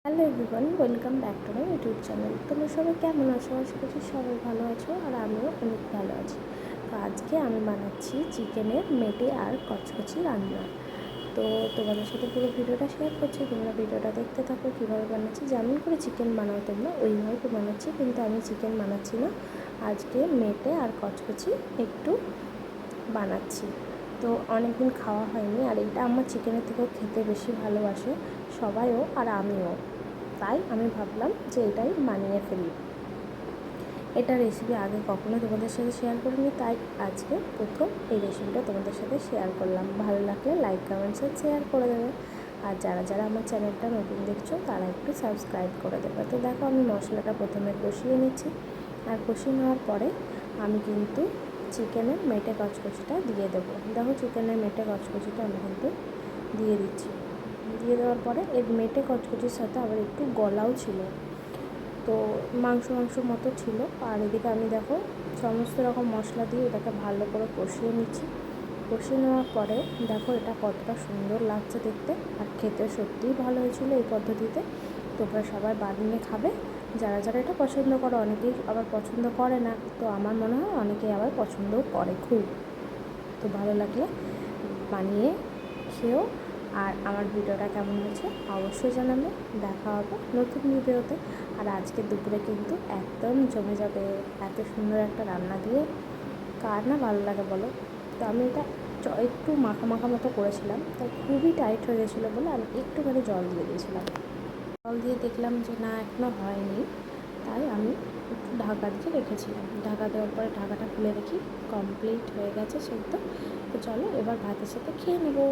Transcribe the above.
Hello everyone, welcome back to my YouTube channel. তোমরা সবাই কেমন আছো? আশা করছি সবাই ভালো আছো আর আমিও অনেক ভালো আছি। তো আজকে আমি বানাচ্ছি চিকেনের মেটে আর কচকচি রান্না। তো তোমাদের সাথে পুরো ভিডিওটা শেয়ার করছি, তোমরা ভিডিওটা দেখতে থাকো। কীভাবে বানাচ্ছি, যেমন করে চিকেন বানাও তোমরা ওইভাবে তো বানাচ্ছি, কিন্তু আমি চিকেন বানাচ্ছি না, আজকে মেটে আর কচকচি একটু বানাচ্ছি। তো অনেক দিন খাওয়া হয়নি, আর এটা আমার চিকেনের থেকেও খেতে বেশি ভালোবাসে সবাইও আর আমিও, তাই আমি ভাবলাম যে এটাই বানিয়ে ফেলি। এটা রেসিপি আগে কখনো তোমাদের সাথে শেয়ার করিনি, তাই আজকে প্রথম এই রেসিপিটা তোমাদের সাথে শেয়ার করলাম। ভালো লাগলে লাইক কমেন্টস আর শেয়ার করে দেবে, আর যারা যারা আমার চ্যানেলটা নতুন দেখছো তারা একটু সাবস্ক্রাইব করে দেবে। তো দেখো, আমি মশলাটা প্রথমে কষিয়ে নিচ্ছি, আর কষিয়ে নেওয়ার পরে আমি কিন্তু চিকেনের মেটে কচকচিটা দিয়ে দেবো। দেখো, চিকেনের মেটে কচকচিটা আমি কিন্তু দিয়ে দিচ্ছি। দিয়ে দেওয়ার পরে এর মেটে কচকচির সাথে আবার একটু গলাও ছিল, তো মাংস মতো ছিল। আর এদিকে আমি দেখো সমস্ত রকম মশলা দিয়ে এটাকে ভালো করে কষিয়ে নিচ্ছি। কষিয়ে নেওয়ার পরে দেখো এটা কতটা সুন্দর লাগছে দেখতে, আর খেতে সত্যিই ভালো হয়েছিল এই পদ্ধতিতে। তোমরা সবাই বানিয়ে খাবে, যারা যারা এটা পছন্দ করো। অনেকেই আবার পছন্দ করে না, তো আমার মনে হয় অনেকেই আবার পছন্দও করে খুব। তো ভালো লাগলে বানিয়ে খেও, আর আমার ভিডিওটা কেমন হয়েছে অবশ্যই জানাবে। দেখা হবে নতুন ভিডিওতে। আর আজকে দুপুরে কিন্তু একদম জমে যাবে এত সুন্দর একটা রান্না দিয়ে। কার না ভালো লাগে বলো? তো আমি এটা একটু মাখা মাখা মতো করেছিলাম, তাই খুবই টাইট হয়ে গেছিলো বলে আমি একটুখানি জল দিয়ে দিয়েছিলাম। জল দিয়ে দেখলাম যে না, এখনও হয়নি, তাই আমি একটু ঢাকা দিয়ে রেখেছিলাম। ঢাকা দেওয়ার পরে ঢাকাটা খুলে দেখি কমপ্লিট হয়ে গেছে সেদ্ধ। তো চলো এবার ভাতের সাথে খেয়ে নেবো।